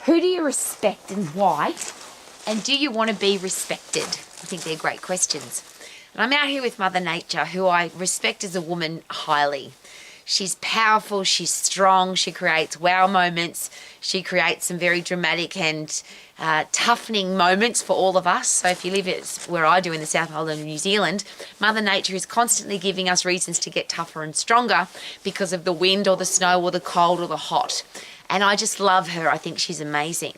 Who do you respect and why? And do you want to be respected? I think they're great questions. And I'm out here with Mother Nature, who I respect as a woman highly. She's powerful, she's strong, she creates wow moments, she creates some very dramatic and toughening moments for all of us. So if you live where I do in the South Island of New Zealand, Mother Nature is constantly giving us reasons to get tougher and stronger because of the wind or the snow or the cold or the hot. And I just love her. I think she's amazing.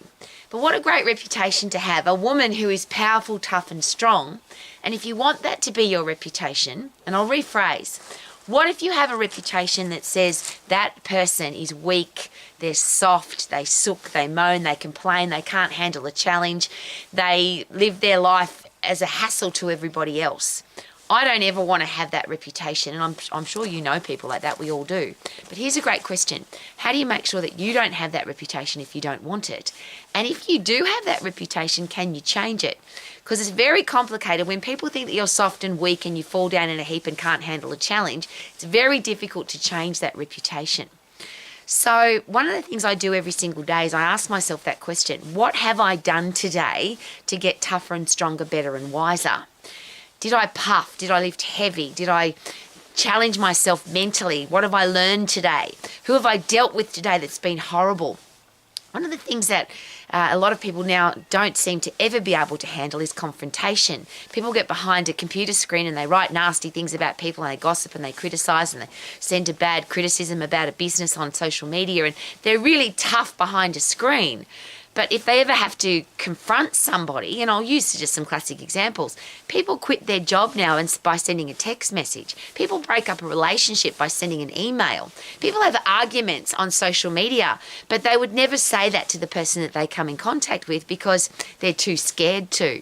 But what a great reputation to have, a woman who is powerful, tough and strong. And if you want that to be your reputation, and I'll rephrase, what if you have a reputation that says that person is weak, they're soft, they sook, they moan, they complain, they can't handle a challenge, they live their life as a hassle to everybody else? I don't ever want to have that reputation, and I'm sure you know people like that, we all do. But here's a great question. How do you make sure that you don't have that reputation if you don't want it? And if you do have that reputation, can you change it? Because it's very complicated. When people think that you're soft and weak and you fall down in a heap and can't handle a challenge, it's very difficult to change that reputation. So one of the things I do every single day is I ask myself that question. What have I done today to get tougher and stronger, better and wiser? Did I puff? Did I lift heavy? Did I challenge myself mentally? What have I learned today? Who have I dealt with today that's been horrible? One of the things that a lot of people now don't seem to ever be able to handle is confrontation. People get behind a computer screen and they write nasty things about people and they gossip and they criticise and they send a bad criticism about a business on social media, and they're really tough behind a screen. But if they ever have to confront somebody, and I'll use just some classic examples, people quit their job now by sending a text message. People break up a relationship by sending an email. People have arguments on social media, but they would never say that to the person that they come in contact with because they're too scared to.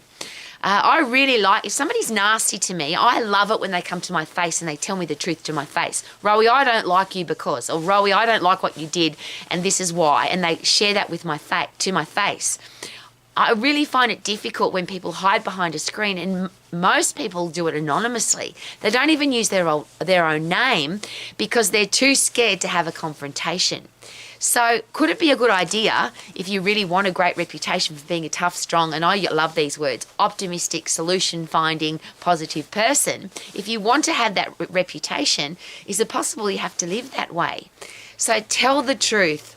I really like, if somebody's nasty to me, I love it when they come to my face and they tell me the truth to my face. Rowie, I don't like you because, or Rowie, I don't like what you did and this is why. And they share that with to my face. I really find it difficult when people hide behind a screen, and most people do it anonymously. They don't even use their own name because they're too scared to have a confrontation. So could it be a good idea, if you really want a great reputation for being a tough, strong, and I love these words, optimistic, solution-finding, positive person, if you want to have that reputation, is it possible you have to live that way? So tell the truth.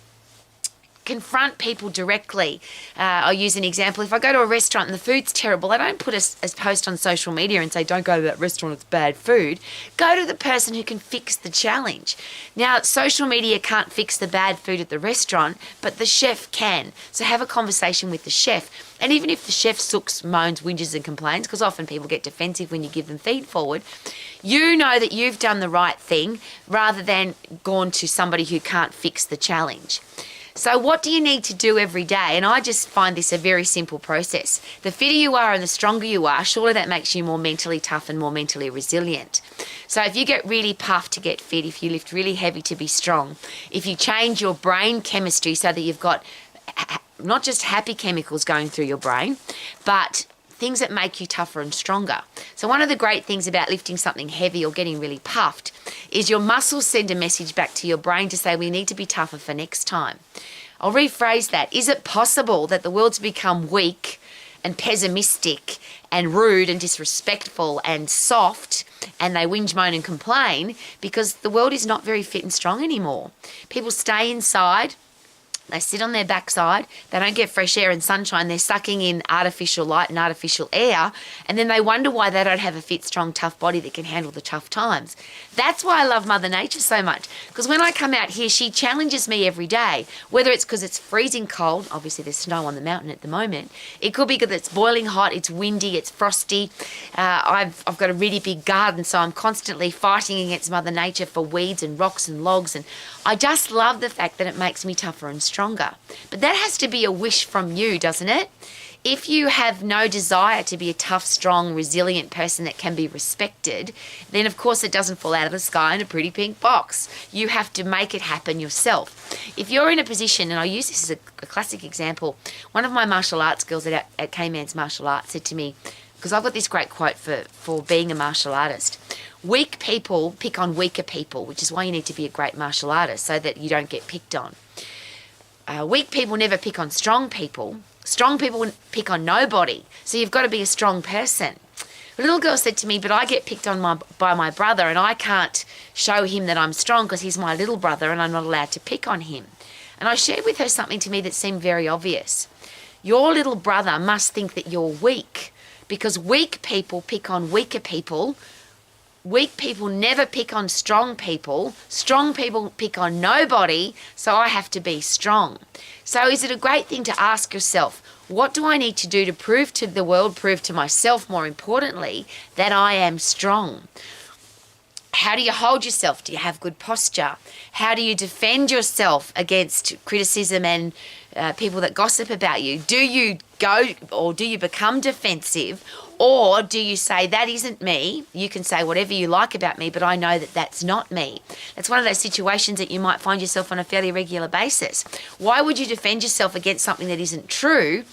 Confront people directly. I'll use an example. If I go to a restaurant and the food's terrible, I don't put a post on social media and say, don't go to that restaurant, it's bad food. Go to the person who can fix the challenge. Now, social media can't fix the bad food at the restaurant, but the chef can. So have a conversation with the chef. And even if the chef sooks, moans, whinges and complains, because often people get defensive when you give them feed forward, you know that you've done the right thing rather than gone to somebody who can't fix the challenge. So what do you need to do every day? And I just find this a very simple process. The fitter you are and the stronger you are, surely that makes you more mentally tough and more mentally resilient. So if you get really puffed to get fit, if you lift really heavy to be strong, if you change your brain chemistry so that you've got not just happy chemicals going through your brain, but things that make you tougher and stronger. So one of the great things about lifting something heavy or getting really puffed is your muscles send a message back to your brain to say we need to be tougher for next time. I'll rephrase that. Is it possible that the world's become weak and pessimistic and rude and disrespectful and soft, and they whinge, moan and complain because the world is not very fit and strong anymore? People stay inside. They sit on their backside, they don't get fresh air and sunshine, they're sucking in artificial light and artificial air, and then they wonder why they don't have a fit, strong, tough body that can handle the tough times. That's why I love Mother Nature so much, because when I come out here, she challenges me every day, whether it's because it's freezing cold, obviously there's snow on the mountain at the moment, it could be because it's boiling hot, it's windy, it's frosty, I've got a really big garden, so I'm constantly fighting against Mother Nature for weeds and rocks and logs, and I just love the fact that it makes me tougher and stronger. But that has to be a wish from you, doesn't it? If you have no desire to be a tough, strong, resilient person that can be respected, then of course it doesn't fall out of the sky in a pretty pink box. You have to make it happen yourself. If you're in a position, and I use this as a classic example, one of my martial arts girls at K-Man's Martial Arts said to me, because I've got this great quote for being a martial artist, weak people pick on weaker people, which is why you need to be a great martial artist, so that you don't get picked on. Weak people never pick on strong people. Strong people pick on nobody. So you've got to be a strong person. A little girl said to me, but I get picked on by my brother and I can't show him that I'm strong because he's my little brother and I'm not allowed to pick on him. And I shared with her something to me that seemed very obvious. Your little brother must think that you're weak because weak people pick on weaker people. Weak people never pick on strong people. Strong people pick on nobody, so I have to be strong. So is it a great thing to ask yourself, what do I need to do to prove to the world, prove to myself more importantly, that I am strong? How do you hold yourself? Do you have good posture? How do you defend yourself against criticism and people that gossip about you? Do you go or do you become defensive? Or do you say, that isn't me? You can say whatever you like about me, but I know that that's not me. It's one of those situations that you might find yourself on a fairly regular basis. Why would you defend yourself against something that isn't true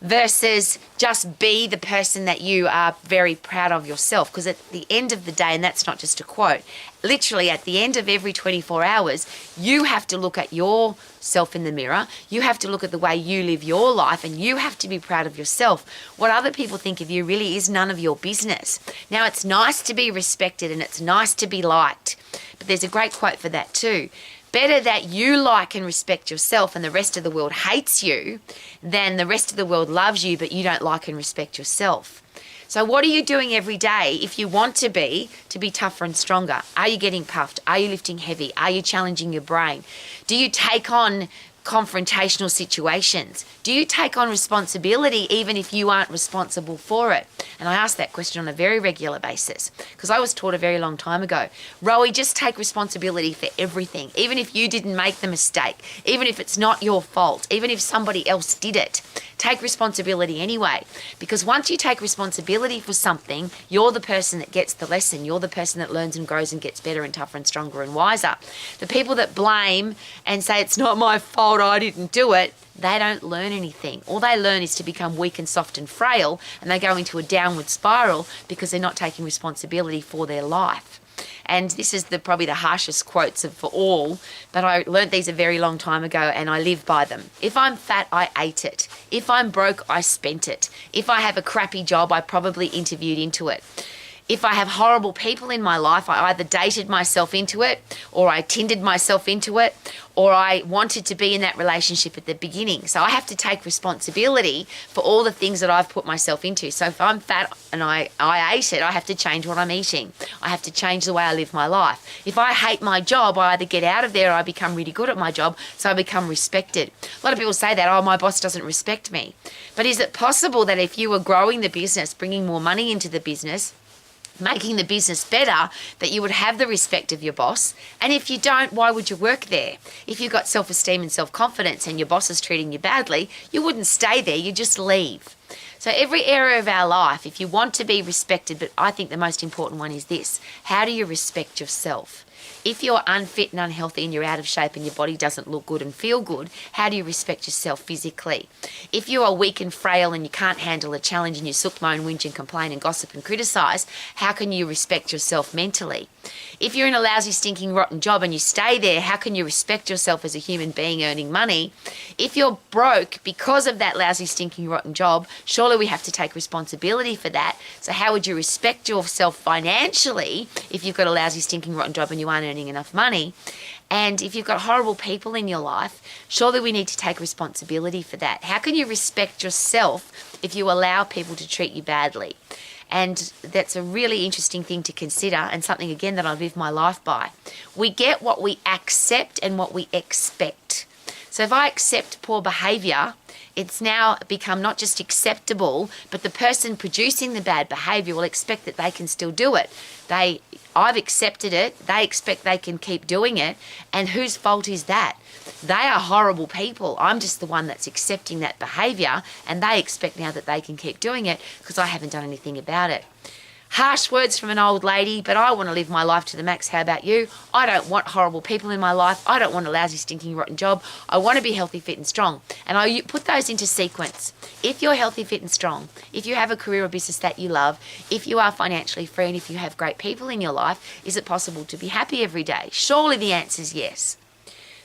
versus just be the person that you are very proud of yourself? Because at the end of the day, and that's not just a quote, literally at the end of every 24 hours, you have to look at yourself in the mirror. You have to look at the way you live your life and you have to be proud of yourself. What other people think of you really is none of your business. Now, it's nice to be respected and it's nice to be liked, but there's a great quote for that too. Better that you like and respect yourself and the rest of the world hates you than the rest of the world loves you but you don't like and respect yourself. So what are you doing every day if you want to be tougher and stronger? Are you getting puffed? Are you lifting heavy? Are you challenging your brain? Do you take on confrontational situations? Do you take on responsibility even if you aren't responsible for it? And I ask that question on a very regular basis because I was taught a very long time ago, Rowie, just take responsibility for everything. Even if you didn't make the mistake, even if it's not your fault, even if somebody else did it, take responsibility anyway. Because once you take responsibility for something, you're the person that gets the lesson. You're the person that learns and grows and gets better and tougher and stronger and wiser. The people that blame and say it's not my fault, I didn't do it, they don't learn anything. All they learn is to become weak and soft and frail, and they go into a downward spiral because they're not taking responsibility for their life. And this is probably the harshest quotes for all, but I learned these a very long time ago and I live by them. If I'm fat, I ate it. If I'm broke, I spent it. If I have a crappy job, I probably interviewed into it. If I have horrible people in my life, I either dated myself into it or I Tindered myself into it or I wanted to be in that relationship at the beginning. So I have to take responsibility for all the things that I've put myself into. So if I'm fat and I ate it, I have to change what I'm eating. I have to change the way I live my life. If I hate my job, I either get out of there or I become really good at my job, so I become respected. A lot of people say that, oh, my boss doesn't respect me. But is it possible that if you were growing the business, bringing more money into the business, making the business better, that you would have the respect of your boss? And if you don't, why would you work there? If you've got self-esteem and self-confidence and your boss is treating you badly, you wouldn't stay there, you just leave. So every area of our life, if you want to be respected, but I think the most important one is this: how do you respect yourself? If you're unfit and unhealthy and you're out of shape and your body doesn't look good and feel good, how do you respect yourself physically? If you are weak and frail and you can't handle a challenge and you sook, moan, whinge and complain and gossip and criticise, how can you respect yourself mentally? If you're in a lousy, stinking, rotten job and you stay there, how can you respect yourself as a human being earning money? If you're broke because of that lousy, stinking, rotten job, surely we have to take responsibility for that. So how would you respect yourself financially if you've got a lousy, stinking, rotten job and you aren't earning enough money? And if you've got horrible people in your life, surely we need to take responsibility for that. How can you respect yourself if you allow people to treat you badly? And that's a really interesting thing to consider, and something, again, that I live my life by. We get what we accept and what we expect. So if I accept poor behaviour, it's now become not just acceptable, but the person producing the bad behaviour will expect that they can still do it. I've accepted it, they expect they can keep doing it, and whose fault is that? They are horrible people. I'm just the one that's accepting that behaviour, and they expect now that they can keep doing it because I haven't done anything about it. Harsh words from an old lady, but I want to live my life to the max. How about you? I don't want horrible people in my life. I don't want a lousy, stinking, rotten job. I want to be healthy, fit and strong. And I put those into sequence. If you're healthy, fit and strong, if you have a career or business that you love, if you are financially free, and if you have great people in your life, is it possible to be happy every day? Surely the answer is yes.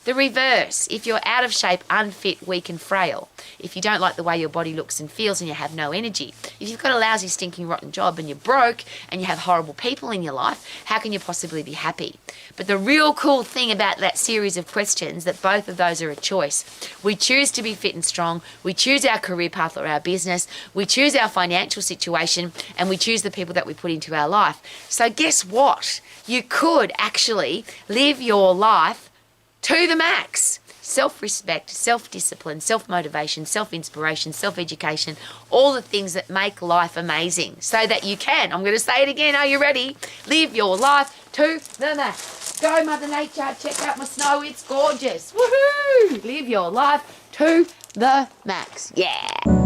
The reverse, if you're out of shape, unfit, weak and frail, if you don't like the way your body looks and feels and you have no energy, if you've got a lousy, stinking, rotten job and you're broke and you have horrible people in your life, how can you possibly be happy? But the real cool thing about that series of questions, that both of those are a choice. We choose to be fit and strong. We choose our career path or our business. We choose our financial situation, and we choose the people that we put into our life. So guess what? You could actually live your life to the max. Self-respect, self-discipline, self-motivation, self-inspiration, self-education, all the things that make life amazing so that you can, I'm going to say it again, are you ready? Live your life to the max. Go Mother Nature, check out my snow, it's gorgeous. Woohoo! Live your life to the max. Yeah.